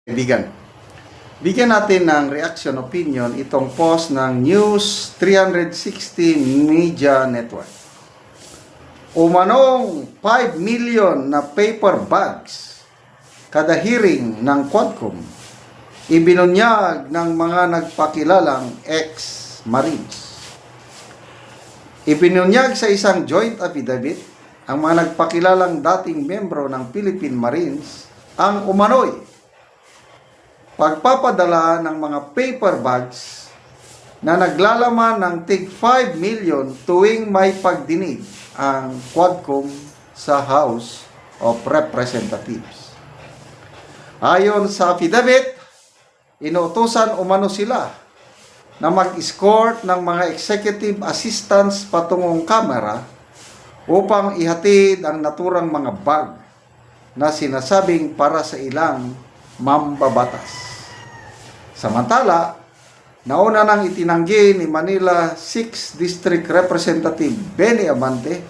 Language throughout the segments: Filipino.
Kaibigan, bigyan natin ng reaction opinion itong post ng News 360 Media Network. Umanong 5 million na paper bags kada hearing ng Quadcom, ibinunyag ng mga nagpakilalang ex-Marines. Ibinunyag sa isang joint affidavit ang mga nagpakilalang dating membro ng Philippine Marines ang umano'y pagpapadala ng mga paper bags na naglalaman ng tig 5 million tuwing may pagdinig ang Quadcom sa House of Representatives. Ayon sa affidavit, inuutusan umano sila na mag-escort ng mga executive assistants patungong kamera upang ihatid ang naturang mga bag na sinasabing para sa ilang mambabatas. Samantala, nauna nang itinanggi ni Manila 6th District Representative Benny Abante,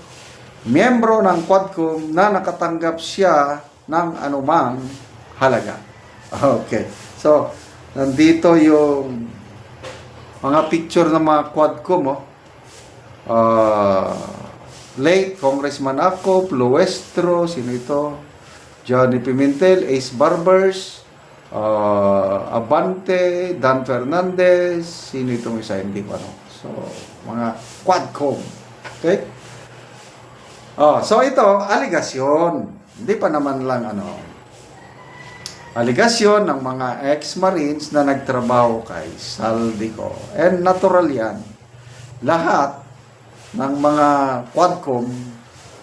miyembro ng Quadcom, na nakatanggap siya ng anumang halaga. Okay. So, nandito yung mga picture ng mga Quadcom. Late Congressman Acop, Luestro, sino ito? Johnny Pimentel, Ace Barbers, Abante, Dan Fernandez, sino itong isa, hindi ko ano. So, mga Quadcom. Okay? So ito, aligasyon. Hindi pa naman lang aligasyon ng mga ex-Marines na nagtrabaho kay Saldico. And natural yan. Lahat ng mga Quadcom,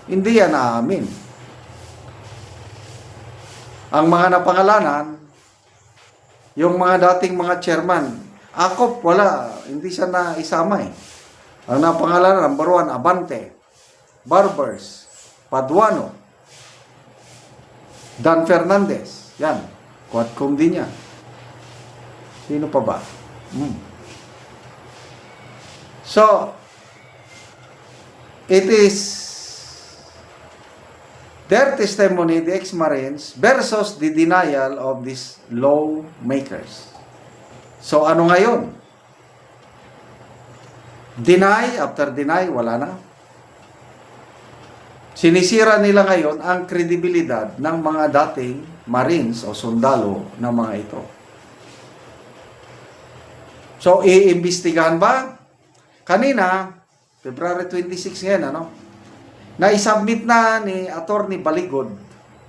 hindi yan aamin. Ang mga napangalanan, yung mga dating mga chairman, Acop, wala, hindi siya na isama eh. Ang napangalanan, number 1, Abante, Barbers, Paduano, Dan Fernandez, yan, Quadcom din yan. Sino pa ba? So, it is their testimony, the ex-Marines, versus the denial of these lawmakers. So, ano ngayon? Deny after deny, wala na. Sinisira nila ngayon ang kredibilidad ng mga dating Marines o sundalo ng mga ito. So, iimbestigahan ba? Kanina, February 26 ngayon, na-submit na ni Attorney Baligod,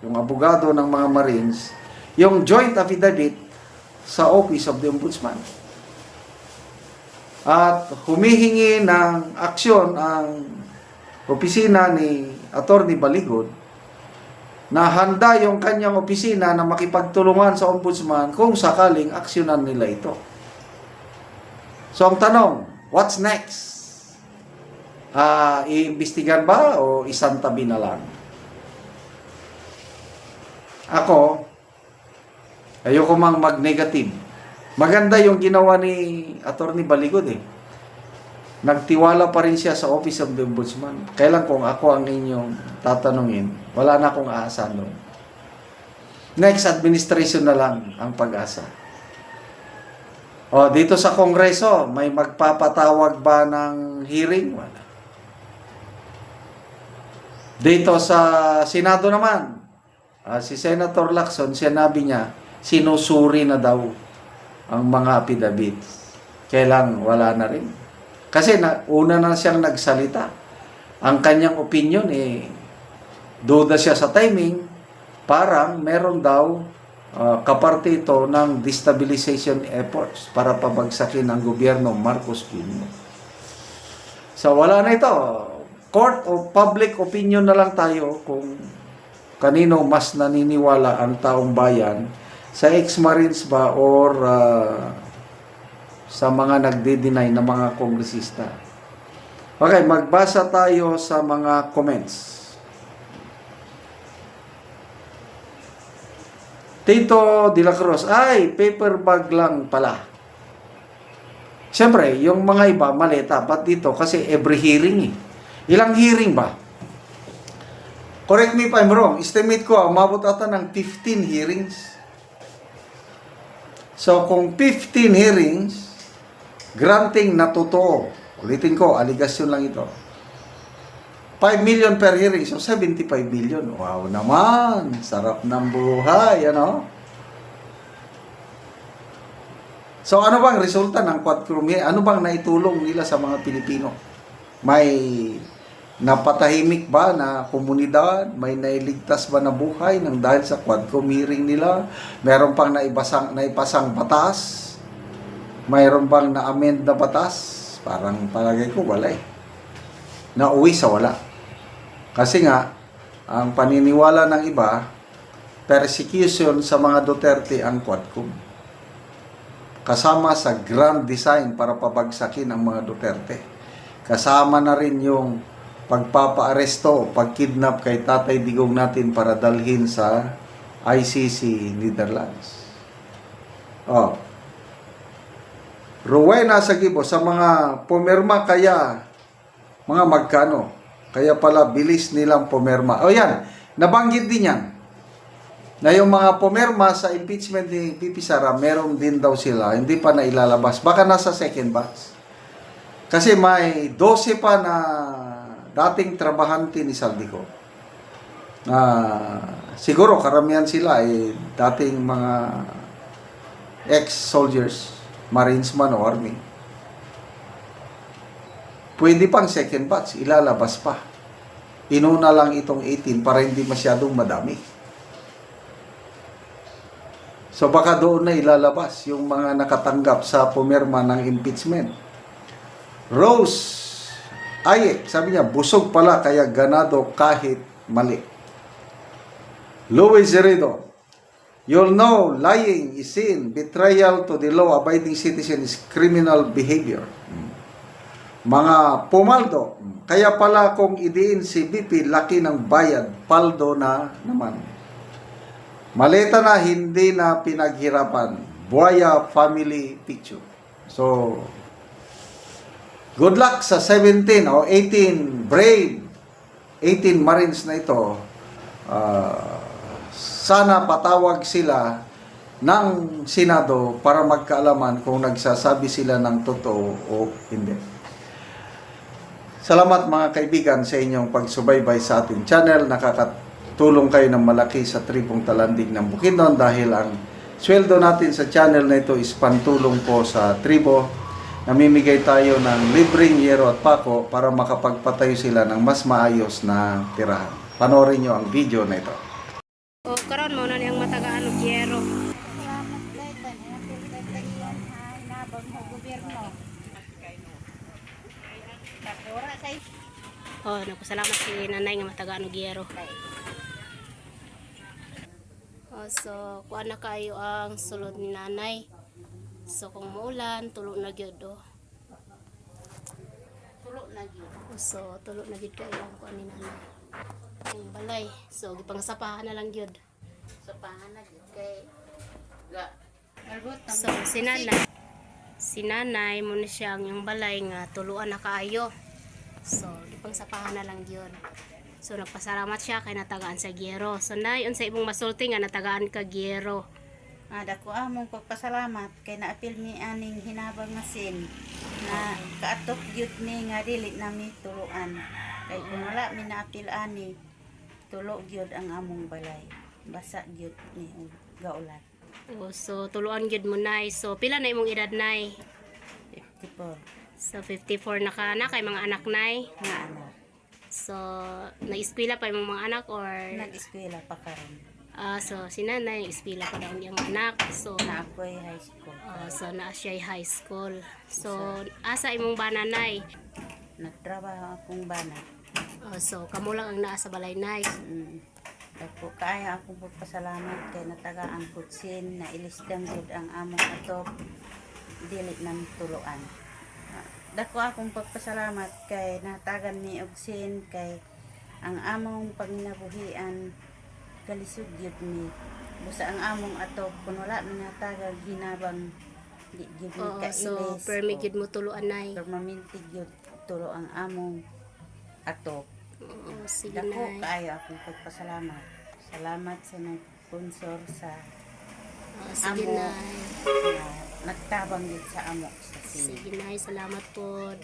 yung abogado ng mga Marines, yung joint affidavit sa Office of the Ombudsman. At humihingi ng aksyon ang opisina ni Attorney Baligod na handa yung kanyang opisina na makipagtulungan sa Ombudsman kung sakaling aksyonan nila ito. So ang tanong, what's next? Iimbestigan ba o isang tabi na lang? Ako, ayoko mang mag-negative. Maganda yung ginawa ni Attorney Baligod eh. Nagtiwala pa rin siya sa Office of the Ombudsman. Kailan kung ako ang inyong tatanungin, wala na akong aasahan doon. Next administration na lang ang pag-asa. O, dito sa Kongreso, may magpapatawag ba ng hearing? Wala. Dito sa Senado naman, si Senator Lacson, sinabi niya, sinusuri na daw ang mga affidavits. Kailang wala na rin. Kasi una na siyang nagsalita. Ang kanyang opinion, duda siya sa timing, parang meron daw kaparte ito ng destabilization efforts para pabagsakin ang gobyerno Marcos Jr. So wala na ito. Court of public opinion na lang tayo kung kanino mas naniniwala ang taong bayan, sa ex-Marines ba or sa mga nagde-deny na mga kongresista. Okay, magbasa tayo sa mga comments. Tito de la Cruz, ay, paper bag lang pala. Siyempre, yung mga iba, maleta. Ba't dito? Kasi every hearing Ilang hearing ba? Correct me if I'm wrong. Estimate ko, umabot ata ng 15 hearings. So, kung 15 hearings, granting na totoo, ulitin ko, aligasyon lang ito, 5 million per hearing, so 75 million. Wow naman, sarap ng buhay, ano? So, ano bang resulta ng Quadcom? Ano bang naitulong nila sa mga Pilipino? May napatahimik ba na komunidad? May nailigtas ba na buhay nang dahil sa Quadcom hearing nila? Meron pang naipasang batas? Mayroon bang na-amend na batas? Parang palagay ko wala eh. Nauwi sa wala. Kasi nga, ang paniniwala ng iba, persecution sa mga Duterte ang Quadcom. Kasama sa grand design para pabagsakin ang mga Duterte. Kasama na rin yung pagpapaaresto, pagkidnap kay Tatay Digong natin para dalhin sa ICC Netherlands. Oh. Rowena Sagibo, sa mga pumirma kaya, mga magkano? Kaya pala bilis nilang pumirma. O yan, nabanggit din yan. Na yung mga pumirma sa impeachment ni Pipi Sara, meron din daw sila, hindi pa nailalabas. Baka nasa second batch. Kasi may 12 pa na dating trabahante ni Saldico. Siguro karamihan sila ay dating mga ex-soldiers, Marines man o Army. Pwede pang second batch, ilalabas pa. Inuna lang itong 18 para hindi masyadong madami. So baka doon na ilalabas yung mga nakatanggap sa pumirma ng impeachment. Rose Ayek, sabi niya, busog pala kaya ganado kahit mali. Louis Zerido, you'll know lying is sin. Betrayal to the law-abiding citizen is criminal behavior. Mga Pumaldo, kaya pala kung idiin si BP, laki ng bayad, paldo na naman. Maleta na, hindi na pinaghirapan. Buaya family picture. So, good luck sa 17 o 18 brave 18 Marines na ito. Sana patawag sila ng Senado para magkaalaman kung nagsasabi sila ng totoo o hindi. Salamat mga kaibigan sa inyong pagsubaybay sa ating channel. Nakakatulong kayo ng malaki sa tribong talandig ng Bukidnon dahil ang sweldo natin sa channel na ito is pantulong po sa tribo. Namimigay tayo ng libreng yero at pako para makapagpatayo sila ng mas maayos na tirahan. Panoorin nyo ang video na ito. O karon mo na niyang matagaan og yero. Oh, nagpasalamat si nanay nga matagaan og yero. Oh, so kuha na kayo ang sulod ni nanay. So kung maulan, tulo na gyud oh. Tulo na gyud. So tulo na gyud kayo ang kuha ni nanay. Ang balay. So gipangsapahan na lang gyud. Sapahan na gyud kay ga. So si nanay mo na siya ang balay nga tuluan na kaayo. So gipangsapahan na lang gyud. So nagpasalamat siya kay natagaan sa gyero. So nay unsa imong masulti nga natagaan ka gyero? Dako among pagpasalamat kay naapil mi aning hinabang nga sin na kaatok gyud ni nga dili nami tuluan. Kay kung wala mi naapil ani tulo gyud ang among balay. Basa gyud ni gaulan. Oh, so tuluan gyud mo nay. So pila na imong edad nay? 54 So 54 na ka na kay mga anak nay. nga anak. So na-eskwela pa imong mga anak or Nag-eskwela pa karon. so si nanay nag-eskwela pa daw ang iyang anak. So Na ako'y high school. so na siya high school. So asa imong bananay? Nagtrabaho akong bana. So kamo lang ang naa sa balay nay. Dako kaya akong pagpasalamat kay natagaan ko sin na ilisdang gyud ang among atop dili nang tuluan. Dako akong pagpasalamat kay natagan ni og sin kay ang among panginabuhian kalisod gyud ni busa ang among atop kun wala mi natagag hinabang di gyud mi Oo, kailis. so permi gyud mo tuluan nay. Permanente gyud tulo ang among atop. Oo, sige Dako nay. kaayo akong pagpasalamat. Salamat sa nag-sponsor sa Sige amo nay. nagtabang gid sa amo sa sin. Sige nay, salamat po.